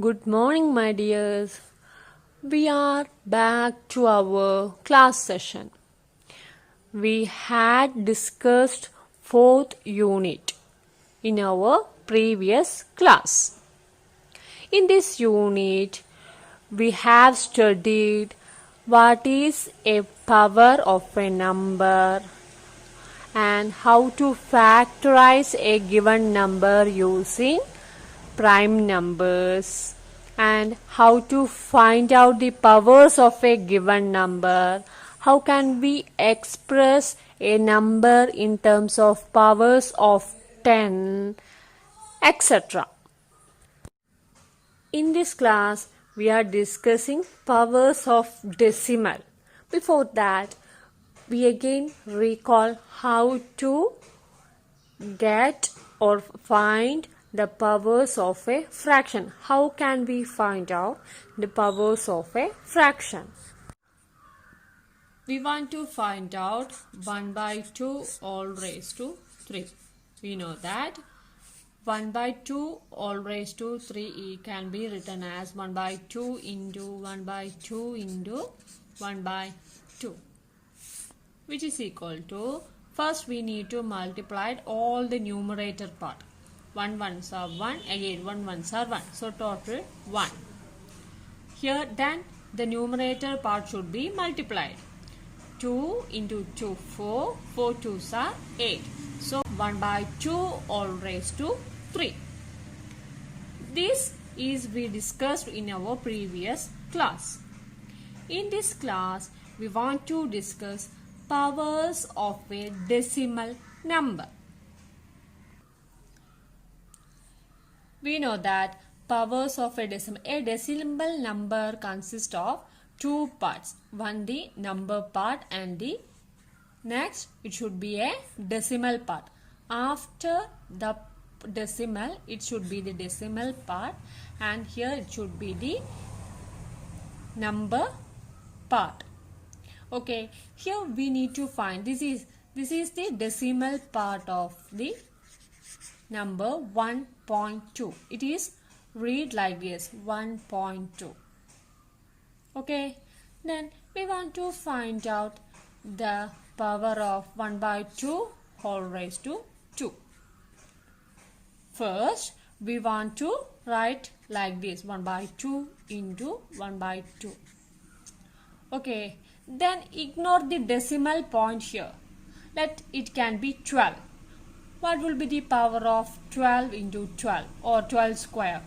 Good morning, my dears. We are back to our class session. We had discussed fourth unit in our previous class. In this unit, we have studied what is a power of a number and how to factorize a given number using prime numbers and how to find out the powers of a given number. How can we express a number in terms of powers of 10, etc. In this class, we are discussing powers of decimal. Before that, we again recall how to get or find the powers of a fraction. How can we find out the powers of a fraction? We want to find out 1 by 2 all raised to 3. We know that 1 by 2 all raised to 3 can be written as 1 by 2 into 1 by 2 into 1 by 2, which is equal to, first we need to multiply all the numerator part. 1 ones are 1, again 1 ones are 1, so total 1. Here then the numerator part should be multiplied. 2 into 2, 4, 4 2s are 8. So 1 by 2 all raised to 3. This is we discussed in our previous class. In this class, we want to discuss powers of a decimal number. We know that powers of a decimal number consists of two parts. One the number part and the next it should be a decimal part. After the decimal, it should be the decimal part, and here it should be the number part. Okay, here we need to find this is the decimal part of the number 1.2. It is read like this, 1.2. Okay, then we want to find out the power of 1 by 2 whole raised to 2. First, we want to write like this, 1 by 2 into 1 by 2. Okay, then ignore the decimal point here. Let it can be 12. What will be the power of 12 into 12 or 12 square?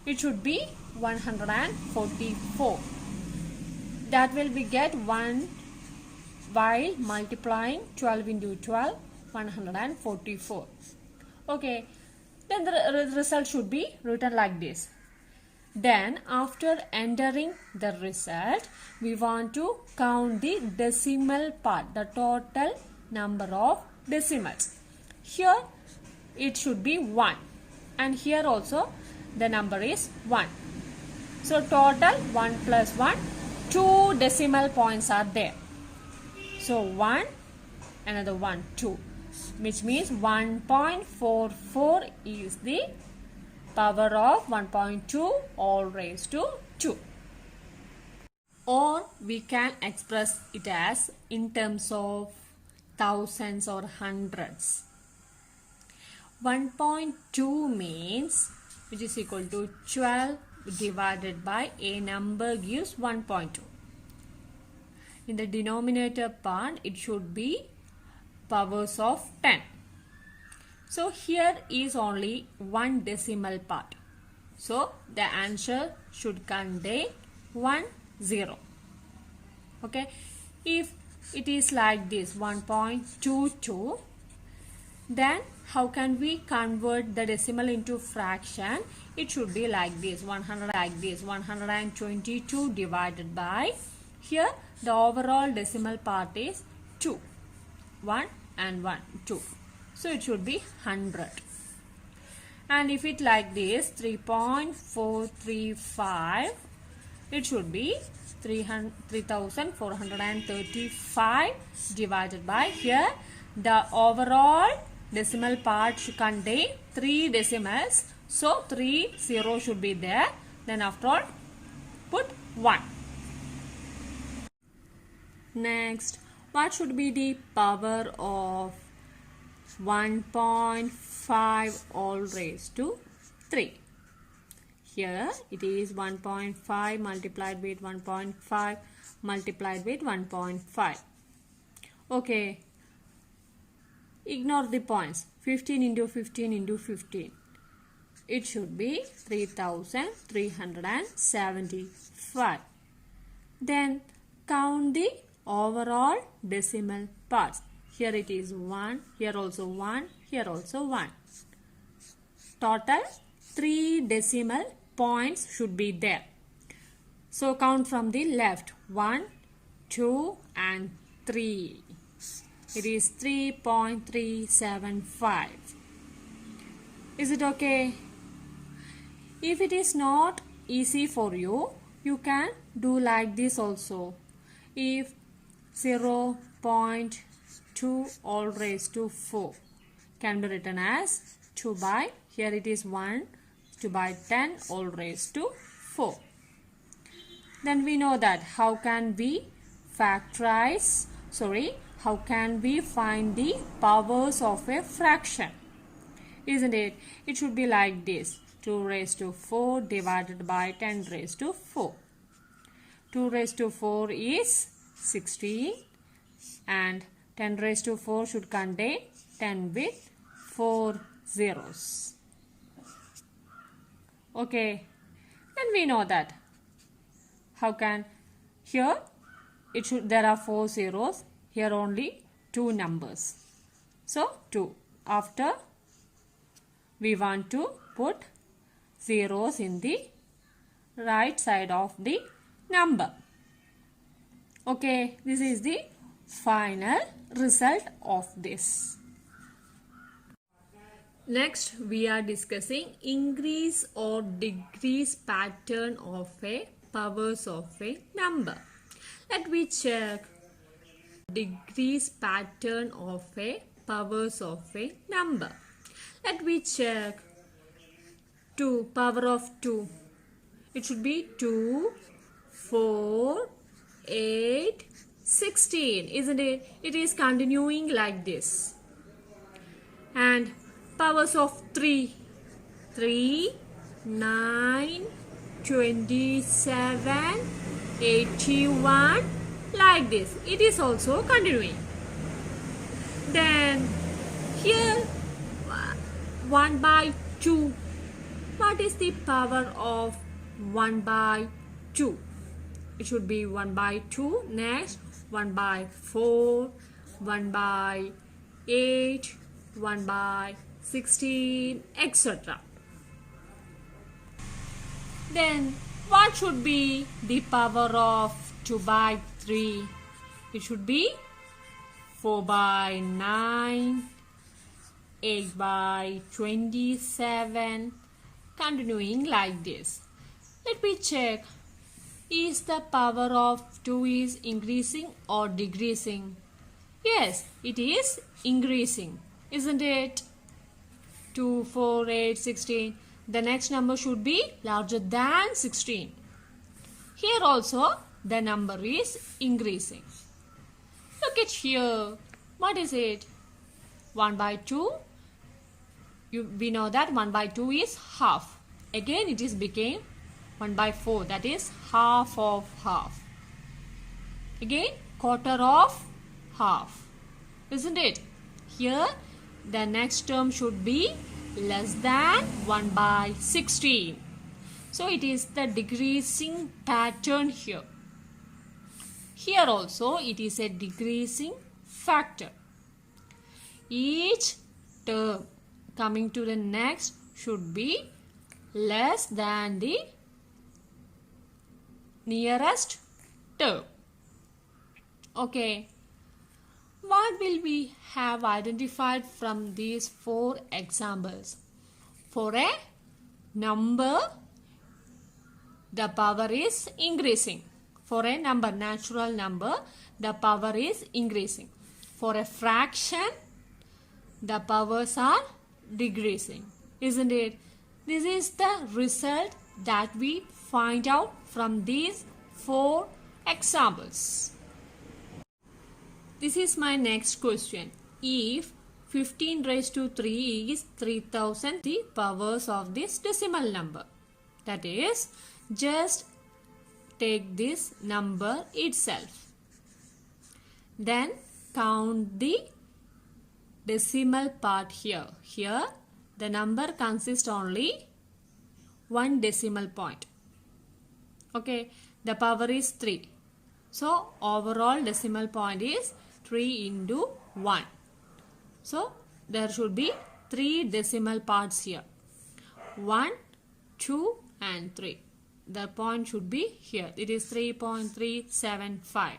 It should be 144. That will be get 1 while multiplying 12 into 12, 144. Okay, then the result should be written like this. Then after entering the result, we want to count the decimal part, the total number of decimals. Here it should be 1, and here also the number is 1. So total 1 plus 1, 2 decimal points are there. So 1, another 1, 2, which means 1.44 is the power of 1.2 all raised to 2. Or we can express it as in terms of thousands or hundreds. 1.2 means, which is equal to 12 divided by a number gives 1.2. In the denominator part, it should be powers of 10. So here is only one decimal part. So the answer should contain 1 0. Okay. If it is like this, 1.22, then how can we convert the decimal into fraction? It should be like this, 122 divided by, here the overall decimal part is 2. 1 and 1, 2. So it should be 100. And if it like this, 3.435, it should be 3435 divided by, here the overall decimal part should contain 3 decimals. So 3 0 should be there. Then after all, put 1. Next, what should be the power of 1.5 all raised to 3? Here it is 1.5 multiplied with 1.5 multiplied with 1.5. Okay. Ignore the points. 15 into 15 into 15. It should be 3375. Then count the overall decimal parts. Here it is 1, here also 1, here also 1. Total 3 decimal points should be there. So count from the left. 1, 2 and 3. It is 3.375. Is it okay? If it is not easy for you, you can do like this also. If 0.2 all raised to 4 can be written as 2 by, here it is 1, 2 by 10 all raised to 4. Then we know that how can we how can we find the powers of a fraction? Isn't it? It should be like this. 2 raised to 4 divided by 10 raised to 4. 2 raised to 4 is 16 and 10 raised to 4 should contain 10 with 4 zeros. Okay. Then we know that. How can? Here there are 4 zeros. Here only 2 numbers. So 2. After we want to put zeros in the right side of the number. Okay, this is the final result of this. Next, we are discussing increase or decrease pattern of a powers of a number. Let me check decrease pattern of a powers of a number. Let me check 2, power of 2. It should be 2, 4, 8, 16. Isn't it? It is continuing like this. And powers of 3, 9, 27, 81, like this. It is also continuing. Then here 1 by 2. What is the power of 1 by 2? It should be 1 by 2. Next 1 by 4, 1 by 8, 1 by 16, etc. Then what should be the power of 2 by 3? It should be 4 by 9, 8 by 27, continuing like this. Let me check. Is the power of 2 is increasing or decreasing? Yes, it is increasing, isn't it? 2, 4, 8, 16. The next number should be larger than 16. Here also the number is increasing. Look at here. What is it? 1 by 2. We know that 1 by 2 is half. Again it is became 1 by 4. That is half of half. Again quarter of half. Isn't it? Here the next term should be less than 1 by 16. So it is the decreasing pattern here. Here also it is a decreasing factor. Each term coming to the next should be less than the nearest term. Okay. What will we have identified from these 4 examples? For a number, the power is increasing. For a number, natural number, the power is increasing. For a fraction, the powers are decreasing. Isn't it? This is the result that we find out from these 4 examples. This is my next question. If 15 raised to 3 is 3000, the powers of this decimal number. That is, just take this number itself. Then count the decimal part here. Here the number consists only 1 decimal point. Okay, the power is 3. So overall decimal point is 3 into 1. So there should be 3 decimal parts here. 1, 2 and 3. The point should be here. It is 3.375.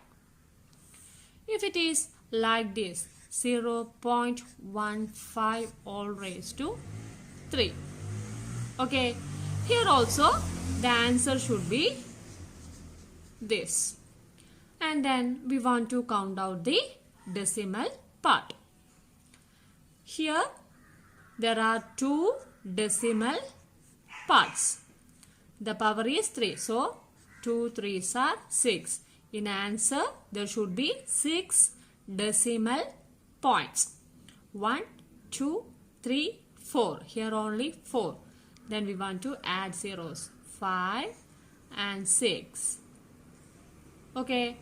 If it is like this, 0.15 all raised to 3. Okay, here also the answer should be this. And then we want to count out the decimal part. Here there are 2 decimal parts. The power is 3. So 2 3s are 6. In answer there should be 6 decimal points. 1, 2, 3, 4. Here only 4. Then we want to add zeros. 5 and 6. Okay.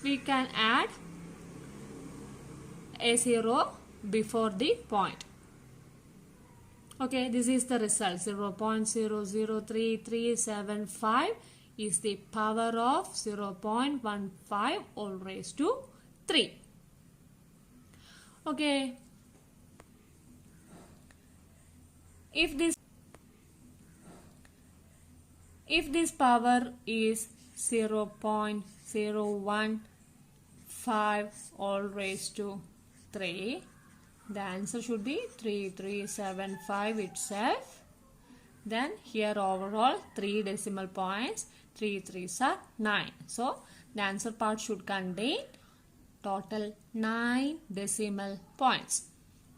We can add a 0 before the point. Okay, this is the result. 0.003375 is the power of 0.15 all raised to 3. Okay, if this power is 0.015 all raised to 3, the answer should be 3375 itself. Then here overall 3 decimal points, 3 3s are 9. So the answer part should contain total 9 decimal points.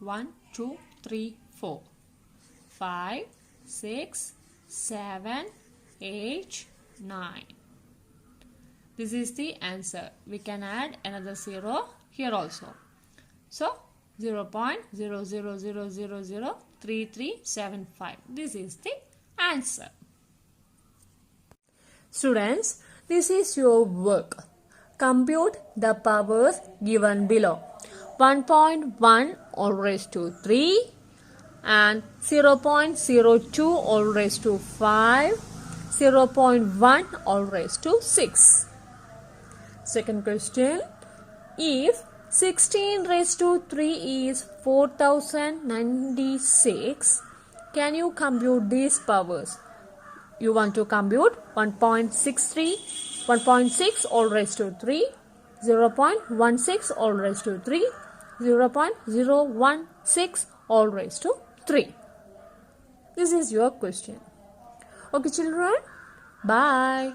1, 2, 3, 4, 5, 6, 7, 8, 9. This is the answer. We can add another 0 here also. So 0.00003375. This is the answer. Students, this is your work. Compute the powers given below. 1.1 all raised to 3 and 0.02 all raised to 5, 0.1 all raised to 6. Second question. If 16 raised to 3 is 4096, can you compute these powers? You want to compute 1.6 all raised to 3, 0.16 all raised to 3, 0.016 all raised to 3. This is your question. Okay children, bye.